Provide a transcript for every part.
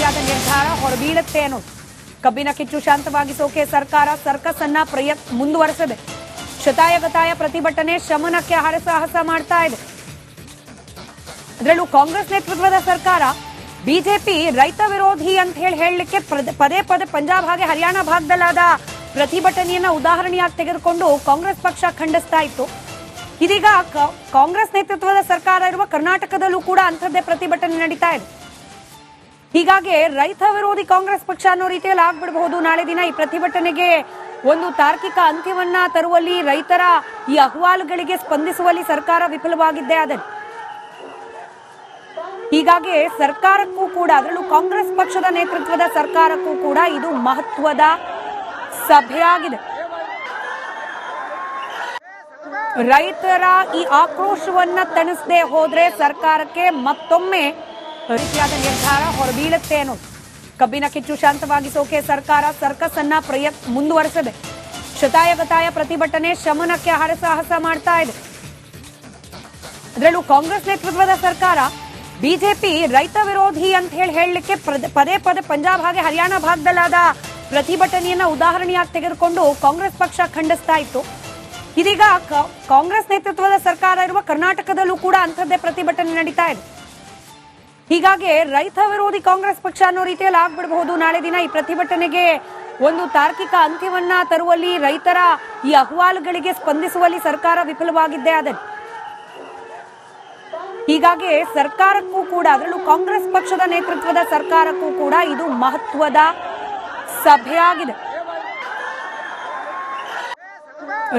ರೀತಿಯಾದ ನಿರ್ಧಾರ ಹೊರಬೀಳುತ್ತೆ ಅನ್ನೋದು. ಕಬ್ಬಿನ ಕಿಚ್ಚು ಶಾಂತವಾಗಿಸೋಕೆ ಸರ್ಕಾರ ಸರ್ಕಸ್ ಅನ್ನ ಮುಂದುವರೆಸಿದೆ. ಶತಾಯಗತಾಯ ಪ್ರತಿಭಟನೆ ಶಮನಕ್ಕೆ ಹರಸಾಹಸ ಮಾಡ್ತಾ ಇದೆ. ಅದರಲ್ಲೂ ಕಾಂಗ್ರೆಸ್ ನೇತೃತ್ವದ ಸರ್ಕಾರ ಬಿಜೆಪಿ ರೈತ ವಿರೋಧಿ ಅಂತ ಹೇಳಲಿಕ್ಕೆ ಪದೇ ಪದೇ ಪಂಜಾಬ್ ಹಾಗೆ ಹರಿಯಾಣ ಭಾಗದಲ್ಲಾದ ಪ್ರತಿಭಟನೆಯನ್ನ ಉದಾಹರಣೆಯಾಗಿ ತೆಗೆದುಕೊಂಡು ಕಾಂಗ್ರೆಸ್ ಪಕ್ಷ ಖಂಡಿಸ್ತಾ ಇತ್ತು. ಇದೀಗ ಕಾಂಗ್ರೆಸ್ ನೇತೃತ್ವದ ಸರ್ಕಾರ ಇರುವ ಕರ್ನಾಟಕದಲ್ಲೂ ಕೂಡ ಅಂಥದ್ದೇ ಪ್ರತಿಭಟನೆ ನಡೀತಾ ಇದೆ. ಹೀಗಾಗಿ ರೈತ ವಿರೋಧಿ ಕಾಂಗ್ರೆಸ್ ಪಕ್ಷ ಅನ್ನೋ ರೀತಿಯಲ್ಲಿ ಆಗ್ಬಿಡಬಹುದು. ನಾಳೆ ದಿನ ಈ ಪ್ರತಿಭಟನೆಗೆ ಒಂದು ತಾರ್ಕಿಕ ಅಂತ್ಯವನ್ನ ತರುವಲ್ಲಿ, ರೈತರ ಈ ಅಹವಾಲುಗಳಿಗೆ ಸ್ಪಂದಿಸುವಲ್ಲಿ ಸರ್ಕಾರ ವಿಫಲವಾಗಿದ್ದೇ ಆದರೆ ಹೀಗಾಗಿ ಸರ್ಕಾರಕ್ಕೂ ಕೂಡ, ಅದರಲ್ಲೂ ಕಾಂಗ್ರೆಸ್ ಪಕ್ಷದ ನೇತೃತ್ವದ ಸರ್ಕಾರಕ್ಕೂ ಕೂಡ ಇದು ಮಹತ್ವದ ಸಭೆಯಾಗಿದೆ. ರೈತರ ಈ ಆಕ್ರೋಶವನ್ನ ತಣಿಸದೆ ಹೋದ್ರೆ ಸರ್ಕಾರಕ್ಕೆ ಮತ್ತೊಮ್ಮೆ ರೀತಿಯಾದ ನಿರ್ಧಾರ ಹೊರಬೀಳುತ್ತೆ ಅನ್ನೋದು. ಕಬ್ಬಿನ ಕಿಚ್ಚು ಶಾಂತವಾಗಿಸೋಕೆ ಸರ್ಕಾರ ಸರ್ಕಸ್ ಅನ್ನ ಮುಂದುವರೆಸಿದೆ. ಶತಾಯಗತಾಯ ಪ್ರತಿಭಟನೆ ಶಮನಕ್ಕೆ ಹರಸಾಹಸ ಮಾಡ್ತಾ ಇದೆ. ಅದರಲ್ಲೂ ಕಾಂಗ್ರೆಸ್ ನೇತೃತ್ವದ ಸರ್ಕಾರ ಬಿಜೆಪಿ ರೈತ ವಿರೋಧಿ ಅಂತ ಹೇಳಲಿಕ್ಕೆ ಪದೇ ಪದೇ ಪಂಜಾಬ್ ಹಾಗೆ ಹರಿಯಾಣ ಭಾಗದಲ್ಲಾದ ಪ್ರತಿಭಟನೆಯನ್ನ ಉದಾಹರಣೆಯಾಗಿ ತೆಗೆದುಕೊಂಡು ಕಾಂಗ್ರೆಸ್ ಪಕ್ಷ ಖಂಡಿಸ್ತಾ ಇತ್ತು. ಇದೀಗ ಕಾಂಗ್ರೆಸ್ ನೇತೃತ್ವದ ಸರ್ಕಾರ ಇರುವ ಕರ್ನಾಟಕದಲ್ಲೂ ಕೂಡ ಅಂಥದ್ದೇ ಪ್ರತಿಭಟನೆ ನಡೀತಾ ಇದೆ. ಹೀಗಾಗಿ ರೈತ ವಿರೋಧಿ ಕಾಂಗ್ರೆಸ್ ಪಕ್ಷ ಅನ್ನೋ ರೀತಿಯಲ್ಲಿ ಆಗ್ಬಿಡಬಹುದು. ನಾಳೆ ದಿನ ಈ ಪ್ರತಿಭಟನೆಗೆ ಒಂದು ತಾರ್ಕಿಕ ಅಂತ್ಯವನ್ನ ತರುವಲ್ಲಿ, ರೈತರ ಈ ಅಹವಾಲುಗಳಿಗೆ ಸ್ಪಂದಿಸುವಲ್ಲಿ ಸರ್ಕಾರ ವಿಫಲವಾಗಿದ್ದೇ ಆದರೆ ಹೀಗಾಗಿ ಸರ್ಕಾರಕ್ಕೂ ಕೂಡ, ಅದರಲ್ಲೂ ಕಾಂಗ್ರೆಸ್ ಪಕ್ಷದ ನೇತೃತ್ವದ ಸರ್ಕಾರಕ್ಕೂ ಕೂಡ ಇದು ಮಹತ್ವದ ಸಭೆಯಾಗಿದೆ.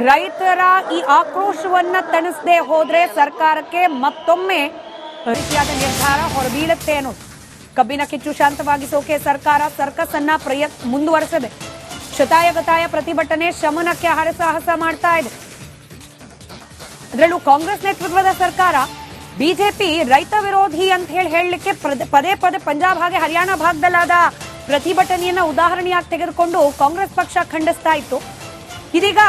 ರೈತರ ಈ ಆಕ್ರೋಶವನ್ನ ತಣಿಸದೆ ಹೋದ್ರೆ ಸರ್ಕಾರಕ್ಕೆ ಮತ್ತೊಮ್ಮೆ ರೀತಿಯಾದ ನಿರ್ಧಾರ ಹೊರಬೀಳುತ್ತೆ ಅನ್ನೋದು. ಕಬ್ಬಿನ ಕಿಚ್ಚು ಶಾಂತವಾಗಿಸೋಕೆ ಸರ್ಕಾರ ಸರ್ಕಸ್ ಅನ್ನ ಮುಂದುವರೆಸಿದೆ. ಶತಾಯಗತಾಯ ಪ್ರತಿಭಟನೆ ಶಮನಕ್ಕೆ ಹರಸಾಹಸ ಮಾಡ್ತಾ ಇದೆ. ಅದರಲ್ಲೂ ಕಾಂಗ್ರೆಸ್ ನೇತೃತ್ವದ ಸರ್ಕಾರ ಬಿಜೆಪಿ ರೈತ ವಿರೋಧಿ ಅಂತ ಹೇಳಲಿಕ್ಕೆ ಪದೇ ಪದೇ ಪಂಜಾಬ್ ಹಾಗೆ ಹರಿಯಾಣ ಭಾಗದಲ್ಲಾದ ಪ್ರತಿಭಟನೆಯನ್ನ ಉದಾಹರಣೆಯಾಗಿ ತೆಗೆದುಕೊಂಡು ಕಾಂಗ್ರೆಸ್ ಪಕ್ಷ ಖಂಡಿಸ್ತಾ ಇತ್ತು. ಇದೀಗ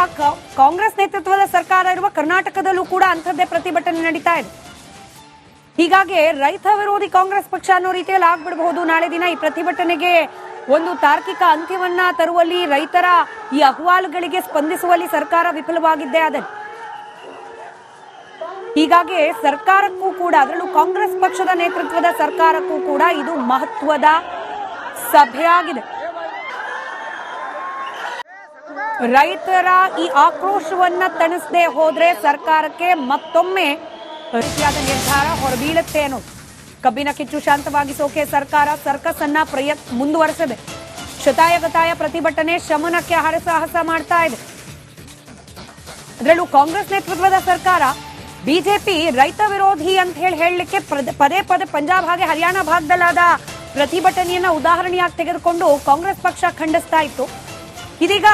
ಕಾಂಗ್ರೆಸ್ ನೇತೃತ್ವದ ಸರ್ಕಾರ ಇರುವ ಕರ್ನಾಟಕದಲ್ಲೂ ಕೂಡ ಅಂಥದ್ದೇ ಪ್ರತಿಭಟನೆ ನಡೀತಾ ಇದೆ. ಹೀಗಾಗಿ ರೈತ ವಿರೋಧಿ ಕಾಂಗ್ರೆಸ್ ಪಕ್ಷ ಅನ್ನೋ ರೀತಿಯಲ್ಲಿ ಆಗ್ಬಿಡಬಹುದು. ನಾಳೆ ದಿನ ಈ ಪ್ರತಿಭಟನೆಗೆ ಒಂದು ತಾರ್ಕಿಕ ಅಂತ್ಯವನ್ನ ತರುವಲ್ಲಿ, ರೈತರ ಈ ಅಹವಾಲುಗಳಿಗೆ ಸ್ಪಂದಿಸುವಲ್ಲಿ ಸರ್ಕಾರ ವಿಫಲವಾಗಿದ್ದೇ ಆದರೆ ಹೀಗಾಗಿ ಸರ್ಕಾರಕ್ಕೂ ಕೂಡ, ಅದರಲ್ಲೂ ಕಾಂಗ್ರೆಸ್ ಪಕ್ಷದ ನೇತೃತ್ವದ ಸರ್ಕಾರಕ್ಕೂ ಕೂಡ ಇದು ಮಹತ್ವದ ಸಭೆಯಾಗಿದೆ. ರೈತರ ಈ ಆಕ್ರೋಶವನ್ನ ತಣಿಸದೆ ಹೋದ್ರೆ ಸರ್ಕಾರಕ್ಕೆ ಮತ್ತೊಮ್ಮೆ ರೀತಿಯಾದ ನಿರ್ಧಾರ ಹೊರಬೀಳುತ್ತೆ ಅನ್ನೋದು. ಕಬ್ಬಿನ ಕಿಚ್ಚು ಶಾಂತವಾಗಿಸೋಕೆ ಸರ್ಕಾರ ಸರ್ಕಸ್ ಅನ್ನ ಮುಂದುವರೆಸಿದೆ. ಶತಾಯಗತಾಯ ಪ್ರತಿಭಟನೆ ಶಮನಕ್ಕೆ ಹರಸಾಹಸ ಮಾಡ್ತಾ ಇದೆ. ಅದರಲ್ಲೂ ಕಾಂಗ್ರೆಸ್ ನೇತೃತ್ವದ ಸರ್ಕಾರ ಬಿಜೆಪಿ ರೈತ ವಿರೋಧಿ ಅಂತ ಹೇಳಲಿಕ್ಕೆ ಪದೇ ಪದೇ ಪಂಜಾಬ್ ಹಾಗೆ ಹರಿಯಾಣ ಭಾಗದಲ್ಲಾದ ಪ್ರತಿಭಟನೆಯನ್ನ ಉದಾಹರಣೆಯಾಗಿ ತೆಗೆದುಕೊಂಡು ಕಾಂಗ್ರೆಸ್ ಪಕ್ಷ ಖಂಡಿಸ್ತಾ ಇತ್ತು. ಇದೀಗ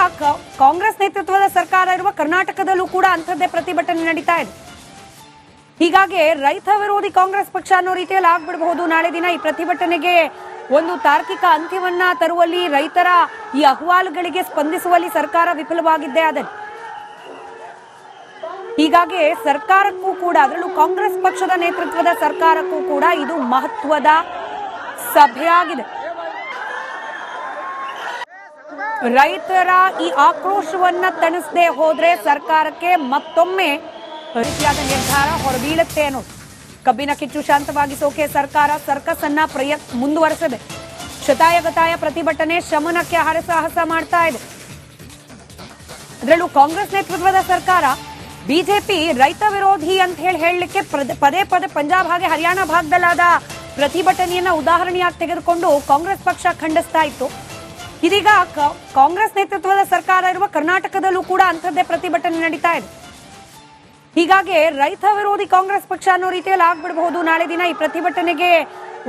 ಕಾಂಗ್ರೆಸ್ ನೇತೃತ್ವದ ಸರ್ಕಾರ ಇರುವ ಕರ್ನಾಟಕದಲ್ಲೂ ಕೂಡ ಅಂಥದ್ದೇ ಪ್ರತಿಭಟನೆ ನಡೀತಾ ಇದೆ. ಹೀಗಾಗಿ ರೈತ ವಿರೋಧಿ ಕಾಂಗ್ರೆಸ್ ಪಕ್ಷ ಅನ್ನೋ ರೀತಿಯಲ್ಲಿ ಆಗ್ಬಿಡಬಹುದು. ನಾಳೆ ದಿನ ಈ ಪ್ರತಿಭಟನೆಗೆ ಒಂದು ತಾರ್ಕಿಕ ಅಂತ್ಯವನ್ನ ತರುವಲ್ಲಿ, ರೈತರ ಈ ಅಹವಾಲುಗಳಿಗೆ ಸ್ಪಂದಿಸುವಲ್ಲಿ ಸರ್ಕಾರ ವಿಫಲವಾಗಿದ್ದೇ ಆದರೆ ಹೀಗಾಗಿ ಸರ್ಕಾರಕ್ಕೂ ಕೂಡ, ಅದರಲ್ಲೂ ಕಾಂಗ್ರೆಸ್ ಪಕ್ಷದ ನೇತೃತ್ವದ ಸರ್ಕಾರಕ್ಕೂ ಕೂಡ ಇದು ಮಹತ್ವದ ಸಭೆಯಾಗಿದೆ. ರೈತರ ಈ ಆಕ್ರೋಶವನ್ನ ತಣಿಸದೆ ಹೋದ್ರೆ ಸರ್ಕಾರಕ್ಕೆ ಮತ್ತೊಮ್ಮೆ ರೀತಿಯಾದ ನಿರ್ಧಾರ ಹೊರಬೀಳುತ್ತೆ ಅನ್ನೋದು. ಕಬ್ಬಿನ ಕಿಚ್ಚು ಶಾಂತವಾಗಿಸೋಕೆ ಸರ್ಕಾರ ಸರ್ಕಸ್ ಅನ್ನ ಮುಂದುವರೆಸಿದೆ. ಶತಾಯಗತಾಯ ಪ್ರತಿಭಟನೆ ಶಮನಕ್ಕೆ ಹರಸಾಹಸ ಮಾಡ್ತಾ ಇದೆ. ಅದರಲ್ಲೂ ಕಾಂಗ್ರೆಸ್ ನೇತೃತ್ವದ ಸರ್ಕಾರ ಬಿಜೆಪಿ ರೈತ ವಿರೋಧಿ ಅಂತ ಹೇಳಲಿಕ್ಕೆ ಪದೇ ಪದೇ ಪಂಜಾಬ್ ಹಾಗೆ ಹರಿಯಾಣ ಭಾಗದಲ್ಲಾದ ಪ್ರತಿಭಟನೆಯನ್ನ ಉದಾಹರಣೆಯಾಗಿ ತೆಗೆದುಕೊಂಡು ಕಾಂಗ್ರೆಸ್ ಪಕ್ಷ ಖಂಡಿಸ್ತಾ ಇತ್ತು. ಇದೀಗ ಕಾಂಗ್ರೆಸ್ ನೇತೃತ್ವದ ಸರ್ಕಾರ ಇರುವ ಕರ್ನಾಟಕದಲ್ಲೂ ಕೂಡ ಅಂಥದ್ದೇ ಪ್ರತಿಭಟನೆ ನಡೀತಾ ಇದೆ. ಹೀಗಾಗಿ ರೈತ ವಿರೋಧಿ ಕಾಂಗ್ರೆಸ್ ಪಕ್ಷ ಅನ್ನೋ ರೀತಿಯಲ್ಲಿ ಆಗ್ಬಿಡಬಹುದು. ನಾಳೆ ದಿನ ಈ ಪ್ರತಿಭಟನೆಗೆ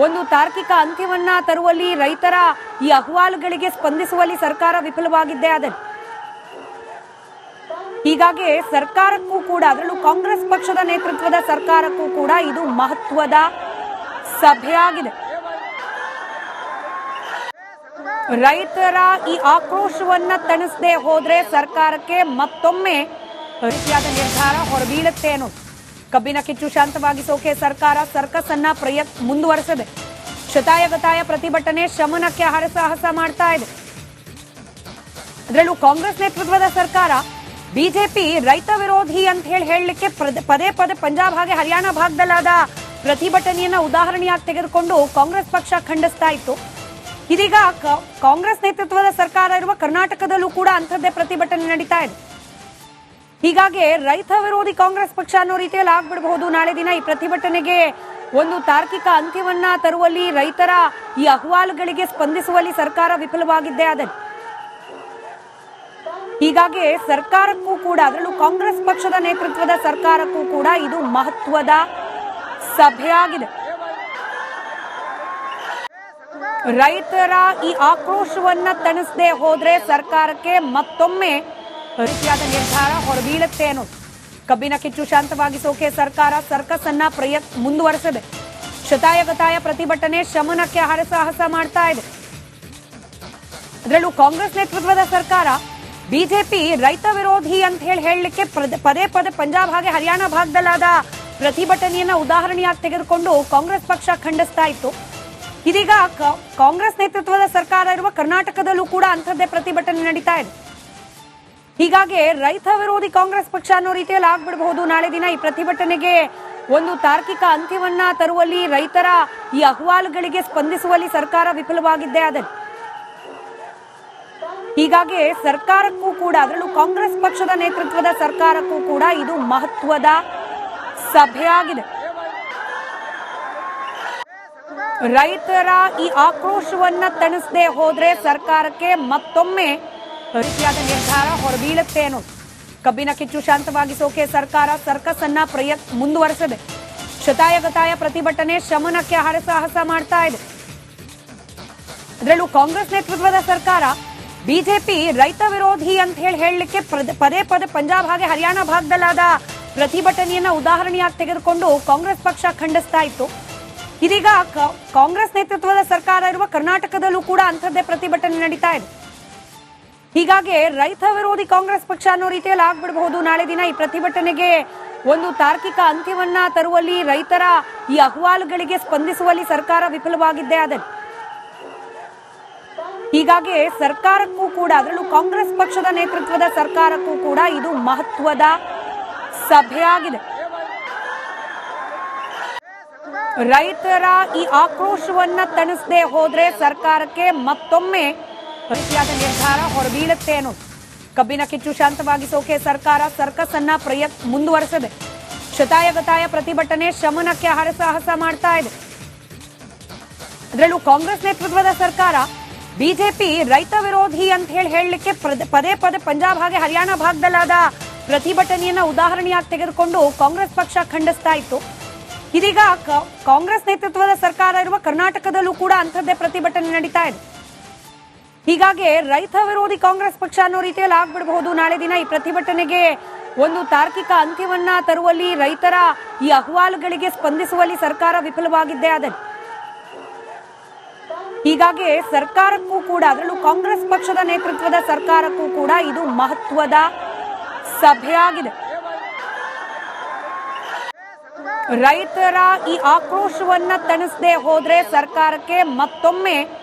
ಒಂದು ತಾರ್ಕಿಕ ಅಂತ್ಯವನ್ನ ತರುವಲ್ಲಿ, ರೈತರ ಈ ಅಹವಾಲುಗಳಿಗೆ ಸ್ಪಂದಿಸುವಲ್ಲಿ ಸರ್ಕಾರ ವಿಫಲವಾಗಿದ್ದೇ ಆದರೆ ಹೀಗಾಗಿ ಸರ್ಕಾರಕ್ಕೂ ಕೂಡ, ಅದರಲ್ಲೂ ಕಾಂಗ್ರೆಸ್ ಪಕ್ಷದ ನೇತೃತ್ವದ ಸರ್ಕಾರಕ್ಕೂ ಕೂಡ ಇದು ಮಹತ್ವದ ಸಭೆಯಾಗಿದೆ. ರೈತರ ಈ ಆಕ್ರೋಶವನ್ನ ತಣಿಸದೆ ಹೋದ್ರೆ ಸರ್ಕಾರಕ್ಕೆ ಮತ್ತೊಮ್ಮೆ ರೀತಿಯಾದ ನಿರ್ಧಾರ ಹೊರಬೀಳುತ್ತೆ ಅನ್ನೋದು. ಕಬ್ಬಿನ ಕಿಚ್ಚು ಶಾಂತವಾಗಿಸೋಕೆ ಸರ್ಕಾರ ಸರ್ಕಸ್ ಅನ್ನ ಮುಂದುವರೆಸಿದೆ. ಶತಾಯಗತಾಯ ಪ್ರತಿಭಟನೆ ಶಮನಕ್ಕೆ ಹರಸಾಹಸ ಮಾಡ್ತಾ ಇದೆ. ಅದರಲ್ಲೂ ಕಾಂಗ್ರೆಸ್ ನೇತೃತ್ವದ ಸರ್ಕಾರ ಬಿಜೆಪಿ ರೈತ ವಿರೋಧಿ ಅಂತ ಹೇಳಲಿಕ್ಕೆ ಪದೇ ಪದೇ ಪಂಜಾಬ್ ಹಾಗೆ ಹರಿಯಾಣ ಭಾಗದಲ್ಲಾದ ಪ್ರತಿಭಟನೆಯನ್ನ ಉದಾಹರಣೆಯಾಗಿ ತೆಗೆದುಕೊಂಡು ಕಾಂಗ್ರೆಸ್ ಪಕ್ಷ ಖಂಡಿಸ್ತಾ ಇತ್ತು. ಇದೀಗ ಕಾಂಗ್ರೆಸ್ ನೇತೃತ್ವದ ಸರ್ಕಾರ ಇರುವ ಕರ್ನಾಟಕದಲ್ಲೂ ಕೂಡ ಅಂಥದ್ದೇ ಪ್ರತಿಭಟನೆ ನಡೀತಾ ಇದೆ. ಹೀಗಾಗಿ ರೈತ ವಿರೋಧಿ ಕಾಂಗ್ರೆಸ್ ಪಕ್ಷ ಅನ್ನೋ ರೀತಿಯಲ್ಲಿ ಆಗ್ಬಿಡಬಹುದು. ನಾಳೆ ದಿನ ಈ ಪ್ರತಿಭಟನೆಗೆ ಒಂದು ತಾರ್ಕಿಕ ಅಂತ್ಯವನ್ನ ತರುವಲ್ಲಿ, ರೈತರ ಈ ಅಹವಾಲುಗಳಿಗೆ ಸ್ಪಂದಿಸುವಲ್ಲಿ ಸರ್ಕಾರ ವಿಫಲವಾಗಿದ್ದೇ ಆದರೆ ಹೀಗಾಗಿ ಸರ್ಕಾರಕ್ಕೂ ಕೂಡ, ಅದರಲ್ಲೂ ಕಾಂಗ್ರೆಸ್ ಪಕ್ಷದ ನೇತೃತ್ವದ ಸರ್ಕಾರಕ್ಕೂ ಕೂಡ ಇದು ಮಹತ್ವದ ಸಭೆಯಾಗಿದೆ. ರೈತರ ಈ ಆಕ್ರೋಶವನ್ನ ತಣಿಸದೆ ಹೋದ್ರೆ ಸರ್ಕಾರಕ್ಕೆ ಮತ್ತೊಮ್ಮೆ ರೀತಿಯಾದ ನಿರ್ಧಾರ ಹೊರಬೀಳುತ್ತೆ ಅನ್ನೋದು. ಕಬ್ಬಿನ ಕಿಚ್ಚು ಶಾಂತವಾಗಿಸೋಕೆ ಸರ್ಕಾರ ಸರ್ಕಸ್ ಅನ್ನ ಮುಂದುವರೆಸಿದೆ. ಶತಾಯಗತಾಯ ಪ್ರತಿಭಟನೆ ಶಮನಕ್ಕೆ ಹರಸಾಹಸ ಮಾಡ್ತಾ ಇದೆ. ಅದರಲ್ಲೂ ಕಾಂಗ್ರೆಸ್ ನೇತೃತ್ವದ ಸರ್ಕಾರ ಬಿಜೆಪಿ ರೈತ ವಿರೋಧಿ ಅಂತ ಹೇಳಲಿಕ್ಕೆ ಪದೇ ಪದೇ ಪಂಜಾಬ್ ಹಾಗೆ ಹರಿಯಾಣ ಭಾಗದಲ್ಲಾದ ಪ್ರತಿಭಟನೆಯನ್ನ ಉದಾಹರಣೆಯಾಗಿ ತೆಗೆದುಕೊಂಡು ಕಾಂಗ್ರೆಸ್ ಪಕ್ಷ ಖಂಡಿಸ್ತಾ ಇತ್ತು. ಇದೀಗ ಕಾಂಗ್ರೆಸ್ ನೇತೃತ್ವದ ಸರ್ಕಾರ ಇರುವ ಕರ್ನಾಟಕದಲ್ಲೂ ಕೂಡ ಅಂಥದ್ದೇ ಪ್ರತಿಭಟನೆ ನಡೀತಾ ಇದೆ. ಹೀಗಾಗಿ ರೈತ ವಿರೋಧಿ ಕಾಂಗ್ರೆಸ್ ಪಕ್ಷ ಅನ್ನೋ ರೀತಿಯಲ್ಲಿ ಆಗ್ಬಿಡಬಹುದು. ನಾಳೆ ದಿನ ಈ ಪ್ರತಿಭಟನೆಗೆ ಒಂದು ತಾರ್ಕಿಕ ಅಂತ್ಯವನ್ನ ತರುವಲ್ಲಿ, ರೈತರ ಈ ಅಹವಾಲುಗಳಿಗೆ ಸ್ಪಂದಿಸುವಲ್ಲಿ ಸರ್ಕಾರ ವಿಫಲವಾಗಿದ್ದೇ ಆದರೆ ಹೀಗಾಗಿ ಸರ್ಕಾರಕ್ಕೂ ಕೂಡ, ಅದರಲ್ಲೂ ಕಾಂಗ್ರೆಸ್ ಪಕ್ಷದ ನೇತೃತ್ವದ ಸರ್ಕಾರಕ್ಕೂ ಕೂಡ ಇದು ಮಹತ್ವದ ಸಭೆಯಾಗಿದೆ. ರೈತರ ಈ ಆಕ್ರೋಶವನ್ನ ತಣಿಸದೆ ಹೋದ್ರೆ ಸರ್ಕಾರಕ್ಕೆ ಮತ್ತೊಮ್ಮೆ ರೀತಿಯಾದ ನಿರ್ಧಾರ ಹೊರಬೀಳುತ್ತೆ ಅನ್ನೋದು. ಕಬ್ಬಿನ ಕಿಚ್ಚು ಶಾಂತವಾಗಿಸೋಕೆ ಸರ್ಕಾರ ಸರ್ಕಸ್ ಅನ್ನ ಮುಂದುವರೆಸಿದೆ. ಶತಾಯಗತಾಯ ಪ್ರತಿಭಟನೆ ಶಮನಕ್ಕೆ ಹರಸಾಹಸ ಮಾಡ್ತಾ ಇದೆ. ಅದರಲ್ಲೂ ಕಾಂಗ್ರೆಸ್ ನೇತೃತ್ವದ ಸರ್ಕಾರ ಬಿಜೆಪಿ ರೈತ ವಿರೋಧಿ ಅಂತ ಹೇಳಲಿಕ್ಕೆ ಪದೇ ಪದೇ ಪಂಜಾಬ್ ಹಾಗೆ ಹರಿಯಾಣ ಭಾಗದಲ್ಲಾದ ಪ್ರತಿಭಟನೆಯನ್ನ ಉದಾಹರಣೆಯಾಗಿ ತೆಗೆದುಕೊಂಡು ಕಾಂಗ್ರೆಸ್ ಪಕ್ಷ ಖಂಡಿಸ್ತಾ ಇತ್ತು. ಇದೀಗ ಕಾಂಗ್ರೆಸ್ ನೇತೃತ್ವದ ಸರ್ಕಾರ ಇರುವ ಕರ್ನಾಟಕದಲ್ಲೂ ಕೂಡ ಅಂಥದ್ದೇ ಪ್ರತಿಭಟನೆ ನಡೀತಾ ಇದೆ. ಹೀಗಾಗಿ ರೈತ ವಿರೋಧಿ ಕಾಂಗ್ರೆಸ್ ಪಕ್ಷ ಅನ್ನೋ ರೀತಿಯಲ್ಲಿ ಆಗ್ಬಿಡಬಹುದು. ನಾಳೆ ದಿನ ಈ ಪ್ರತಿಭಟನೆಗೆ ಒಂದು ತಾರ್ಕಿಕ ಅಂತ್ಯವನ್ನ ತರುವಲ್ಲಿ, ರೈತರ ಈ ಅಹವಾಲುಗಳಿಗೆ ಸ್ಪಂದಿಸುವಲ್ಲಿ ಸರ್ಕಾರ ವಿಫಲವಾಗಿದ್ದೇ ಆದರೆ ಹೀಗಾಗಿ ಸರ್ಕಾರಕ್ಕೂ ಕೂಡ, ಅದರಲ್ಲೂ ಕಾಂಗ್ರೆಸ್ ಪಕ್ಷದ ನೇತೃತ್ವದ ಸರ್ಕಾರಕ್ಕೂ ಕೂಡ ಇದು ಮಹತ್ವದ ಸಭೆಯಾಗಿದೆ. ರೈತರ ಈ ಆಕ್ರೋಶವನ್ನ ತಣಿಸದೆ ಹೋದ್ರೆ ಸರ್ಕಾರಕ್ಕೆ ಮತ್ತೊಮ್ಮೆ ರೀತಿಯಾದ ನಿರ್ಧಾರ ಹೊರಬೀಳುತ್ತೆ ಅನ್ನೋದು. ಕಬ್ಬಿನ ಕಿಚ್ಚು ಶಾಂತವಾಗಿಸೋಕೆ ಸರ್ಕಾರ ಸರ್ಕಸ್ ಅನ್ನ ಮುಂದುವರೆಸಿದೆ. ಶತಾಯಗತಾಯ ಪ್ರತಿಭಟನೆ ಶಮನಕ್ಕೆ ಹರಸಾಹಸ ಮಾಡ್ತಾ ಇದೆ. ಅದರಲ್ಲೂ ಕಾಂಗ್ರೆಸ್ ನೇತೃತ್ವದ ಸರ್ಕಾರ ಬಿಜೆಪಿ ರೈತ ವಿರೋಧಿ ಅಂತ ಹೇಳಲಿಕ್ಕೆ ಪದೇ ಪದೇ ಪಂಜಾಬ್ ಹಾಗೆ ಹರಿಯಾಣ ಭಾಗದಲ್ಲಾದ ಪ್ರತಿಭಟನೆಯನ್ನ ಉದಾಹರಣೆಯಾಗಿ ತೆಗೆದುಕೊಂಡು ಕಾಂಗ್ರೆಸ್ ಪಕ್ಷ ಖಂಡಿಸ್ತಾ ಇತ್ತು. ಇದೀಗ ಕಾಂಗ್ರೆಸ್ ನೇತೃತ್ವದ ಸರ್ಕಾರ ಇರುವ ಕರ್ನಾಟಕದಲ್ಲೂ ಕೂಡ ಅಂಥದ್ದೇ ಪ್ರತಿಭಟನೆ ನಡೀತಾ ಇದೆ. ಹೀಗಾಗಿ ರೈತ ವಿರೋಧಿ ಕಾಂಗ್ರೆಸ್ ಪಕ್ಷ ಅನ್ನೋ ರೀತಿಯಲ್ಲಿ ಆಗ್ಬಿಡಬಹುದು. ನಾಳೆ ದಿನ ಈ ಪ್ರತಿಭಟನೆಗೆ ಒಂದು ತಾರ್ಕಿಕ ಅಂತ್ಯವನ್ನ ತರುವಲ್ಲಿ, ರೈತರ ಈ ಅಹವಾಲುಗಳಿಗೆ ಸ್ಪಂದಿಸುವಲ್ಲಿ ಸರ್ಕಾರ ವಿಫಲವಾಗಿದ್ದೇ ಆದರೆ ಹೀಗಾಗಿ ಸರ್ಕಾರಕ್ಕೂ ಕೂಡ, ಅದರಲ್ಲೂ ಕಾಂಗ್ರೆಸ್ ಪಕ್ಷದ ನೇತೃತ್ವದ ಸರ್ಕಾರಕ್ಕೂ ಕೂಡ ಇದು ಮಹತ್ವದ ಸಭೆಯಾಗಿದೆ. ರೈತರ ಈ ಆಕ್ರೋಶವನ್ನ ತಣಿಸದೆ ಹೋದ್ರೆ ಸರ್ಕಾರಕ್ಕೆ ಮತ್ತೊಮ್ಮೆ